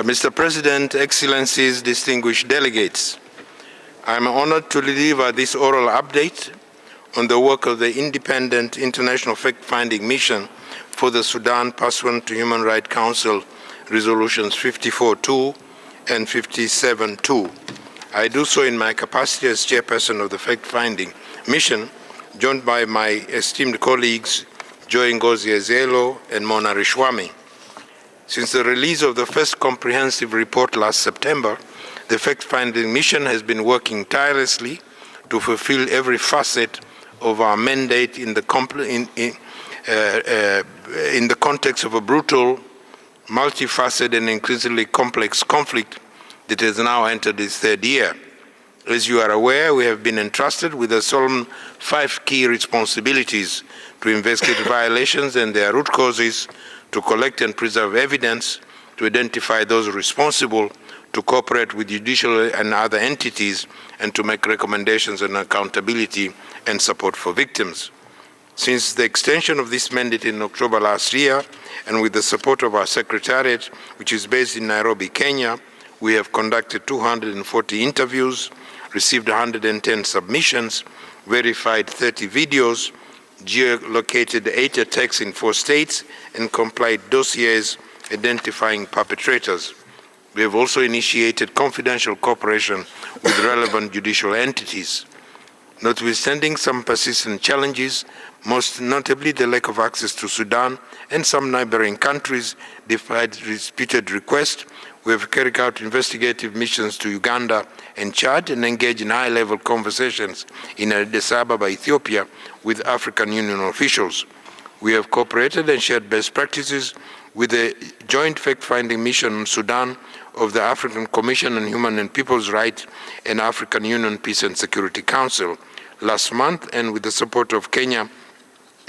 Mr. President, Excellencies, distinguished delegates, I am honored to deliver this oral update on the work of the Independent International Fact-Finding Mission for the Sudan pursuant to Human Rights Council Resolutions 54-2 and 57-2. I do so in my capacity as chairperson of the Fact-Finding Mission, joined by my esteemed colleagues Joy Ngozi Ezelo and Mona Rishwami. Since the release of the first comprehensive report last September, the Fact-Finding Mission has been working tirelessly to fulfill every facet of our mandate in the context of a brutal, multifaceted and increasingly complex conflict that has now entered its third year. As you are aware, we have been entrusted with the solemn 5 key responsibilities: to investigate violations and their root causes, to collect and preserve evidence, to identify those responsible, to cooperate with judicial and other entities, and to make recommendations on accountability and support for victims. Since the extension of this mandate in October last year, and with the support of our Secretariat, which is based in Nairobi, Kenya, we have conducted 240 interviews, received 110 submissions, verified 30 videos, geolocated 8 attacks in 4 states, and compiled dossiers identifying perpetrators. We have also initiated confidential cooperation with relevant judicial entities. Notwithstanding some persistent challenges, most notably the lack of access to Sudan and some neighboring countries, despite repeated requests, we have carried out investigative missions to Uganda and Chad and engaged in high-level conversations in Addis Ababa, Ethiopia, with African Union officials. We have cooperated and shared best practices with the Joint Fact-Finding Mission on Sudan of the African Commission on Human and People's Rights and African Union Peace and Security Council last month, and with the support of Kenya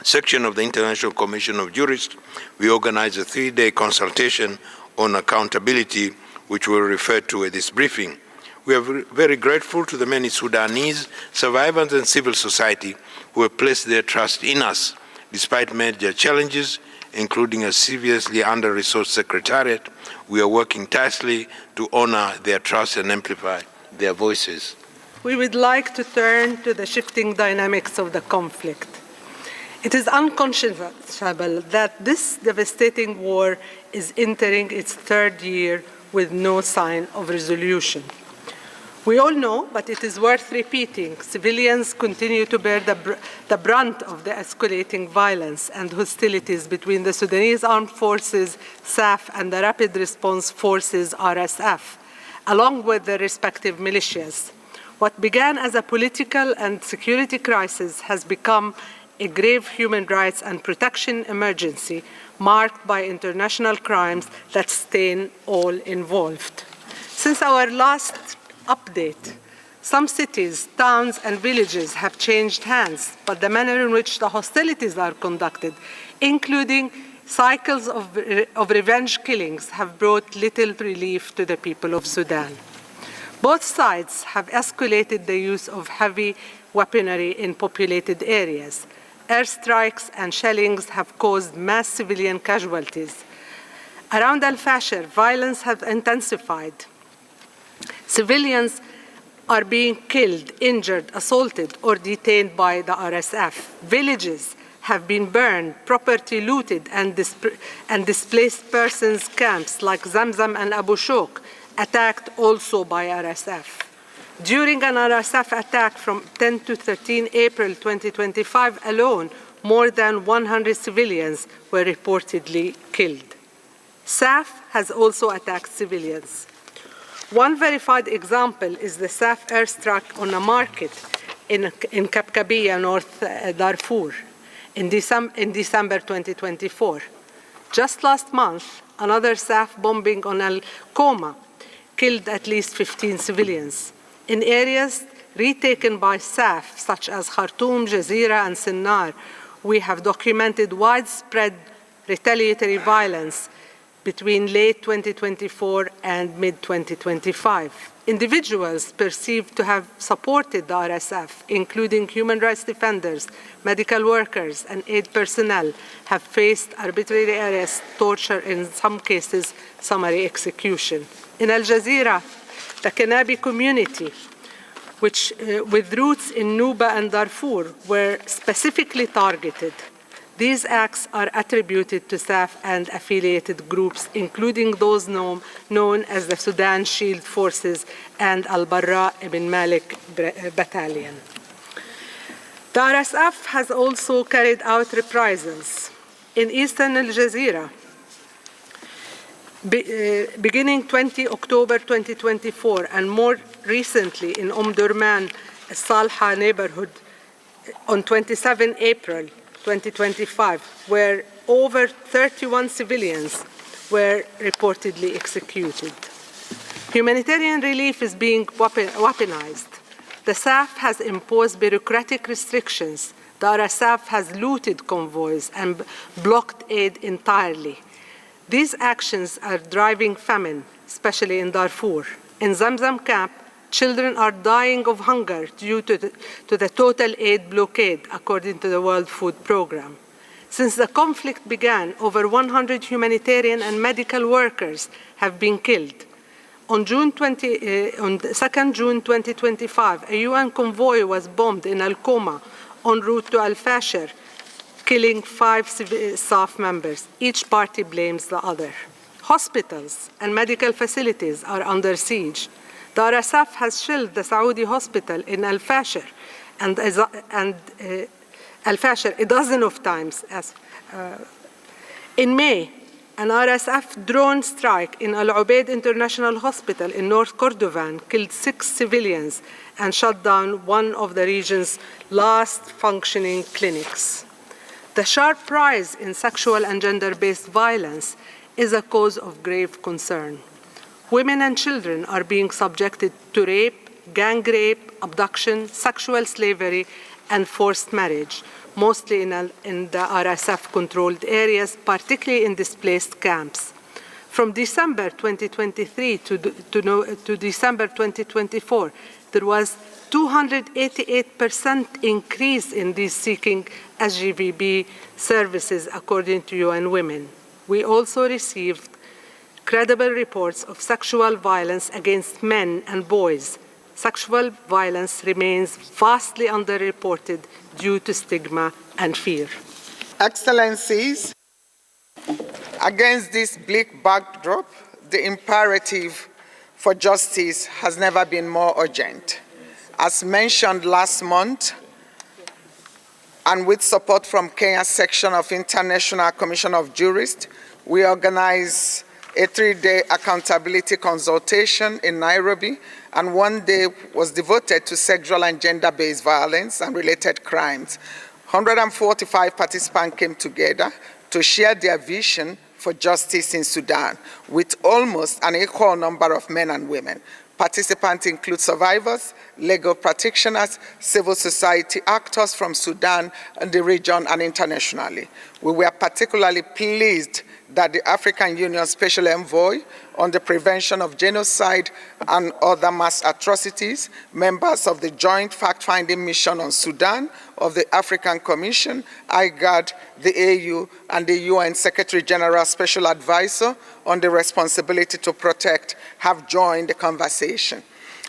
section of the International Commission of Jurists, we organized a 3-day consultation on accountability, which we'll refer to at this briefing. We are very grateful to the many Sudanese survivors and civil society who have placed their trust in us. Despite major challenges, including a seriously under-resourced secretariat, we are working tirelessly to honor their trust and amplify their voices. We would like to turn to the shifting dynamics of the conflict. It is unconscionable that this devastating war is entering its 3rd year with no sign of resolution. We all know, but it is worth repeating, civilians continue to bear the brunt of the escalating violence and hostilities between the Sudanese Armed Forces, SAF, and the Rapid Response Forces, RSF, along with their respective militias. What began as a political and security crisis has become a grave human rights and protection emergency marked by international crimes that stain all involved. Since our last update, some cities, towns, and villages have changed hands, but the manner in which the hostilities are conducted, including cycles of revenge killings, have brought little relief to the people of Sudan. Both sides have escalated the use of heavy weaponry in populated areas. Airstrikes and shellings have caused mass civilian casualties. Around Al-Fashir, violence has intensified. Civilians are being killed, injured, assaulted, or detained by the RSF. Villages have been burned, property looted, and displaced persons camps like Zamzam and Abu Shok attacked also by RSF. During an RSF attack from 10 to 13 April 2025 alone, more than 100 civilians were reportedly killed. SAF has also attacked civilians. One verified example is the SAF airstrike on a market in Kapkabiya, North Darfur, in December 2024. Just last month, another SAF bombing on Al-Koma killed at least 15 civilians. In areas retaken by SAF, such as Khartoum, Jazeera, and Sinnar, we have documented widespread retaliatory violence between late 2024 and mid-2025. Individuals perceived to have supported the RSF, including human rights defenders, medical workers, and aid personnel, have faced arbitrary arrest, torture, and in some cases, summary execution. In Al Jazeera, the Kanabi community, which with roots in Nuba and Darfur, were specifically targeted. These acts are attributed to SAF and affiliated groups, including those known as the Sudan Shield Forces and Al-Barra ibn Malik Battalion. The RSF has also carried out reprisals. In eastern Al Jazeera, beginning 20 October 2024 and more recently in Durman, Salha neighborhood on 27 April 2025, where over 31 civilians were reportedly executed. Humanitarian relief is being weaponized. The SAF has imposed bureaucratic restrictions. The RSF has looted convoys and blocked aid entirely. These actions are driving famine, especially in Darfur. In Zamzam camp, children are dying of hunger due to the total aid blockade, according to the World Food Programme. Since the conflict began, over 100 humanitarian and medical workers have been killed. On 2nd June 2025, a UN convoy was bombed in Al-Koma en route to Al-Fasher, killing 5 staff members. Each party blames the other. Hospitals and medical facilities are under siege. The RSF has shelled the Saudi hospital in Al-Fasher and Al-Fasher a dozen of times. In May, an RSF drone strike in Al Ubaid International Hospital in North Kordofan killed 6 civilians and shut down one of the region's last functioning clinics. The sharp rise in sexual and gender-based violence is a cause of grave concern. Women and children are being subjected to rape, gang rape, abduction, sexual slavery, and forced marriage, mostly in the RSF-controlled areas, particularly in displaced camps. From December 2023 to December 2024, there was 288% increase in these seeking SGVB services, according to UN Women. We also received credible reports of sexual violence against men and boys. Sexual violence remains vastly underreported due to stigma and fear. Excellencies, against this bleak backdrop, the imperative for justice has never been more urgent. As mentioned last month, and with support from Kenya's section of International Commission of Jurists, we organized a 3-day accountability consultation in Nairobi, and 1 day was devoted to sexual and gender-based violence and related crimes. 145 participants came together to share their vision for justice in Sudan, with almost an equal number of men and women. Participants include survivors, legal practitioners, civil society actors from Sudan and the region and internationally. We were particularly pleased that the African Union Special Envoy on the Prevention of Genocide and Other Mass Atrocities, members of the Joint Fact-Finding Mission on Sudan of the African Commission, IGAD, the AU, and the UN Secretary-General Special Advisor on the Responsibility to Protect have joined the conversation.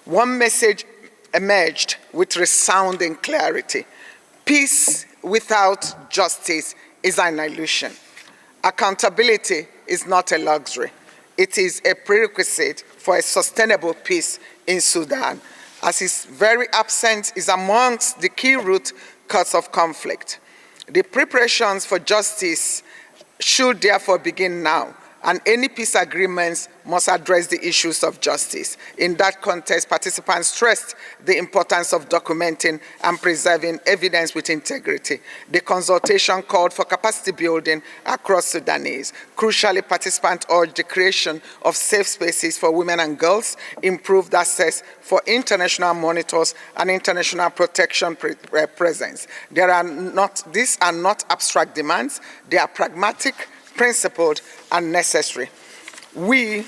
One message emerged with resounding clarity: peace without justice is an illusion. Accountability is not a luxury. It is a prerequisite for a sustainable peace in Sudan, as its very absence is amongst the key root causes of conflict. The preparations for justice should therefore begin now, and any peace agreements must address the issues of justice. In that context, participants stressed the importance of documenting and preserving evidence with integrity. The consultation called for capacity building across Sudanese. Crucially, participants urged the creation of safe spaces for women and girls, improved access for international monitors, and international protection presence. These are not abstract demands, they are pragmatic, principled, and necessary. We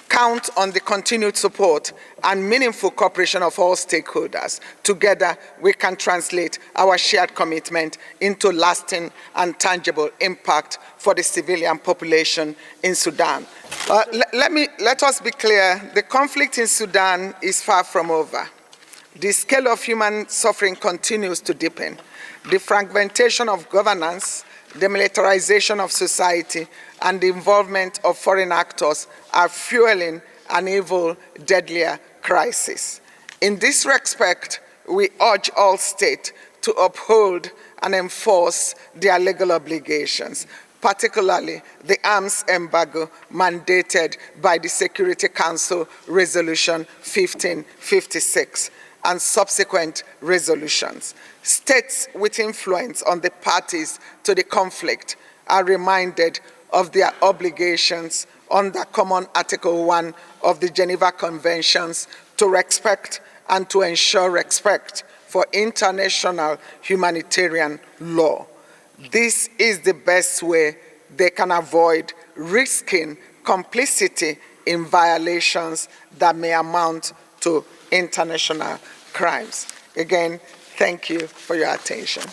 count on the continued support and meaningful cooperation of all stakeholders. Together, we can translate our shared commitment into lasting and tangible impact for the civilian population in Sudan. Let us be clear, the conflict in Sudan is far from over. The scale of human suffering continues to deepen. The fragmentation of governance, the militarization of society, and the involvement of foreign actors are fueling an even deadlier crisis. In this respect, we urge all states to uphold and enforce their legal obligations, particularly the arms embargo mandated by the Security Council Resolution 1556 and subsequent resolutions. States with influence on the parties to the conflict are reminded of their obligations under Common Article 1 of the Geneva Conventions to respect and to ensure respect for international humanitarian law. This is the best way they can avoid risking complicity in violations that may amount to international crimes. Again, thank you for your attention.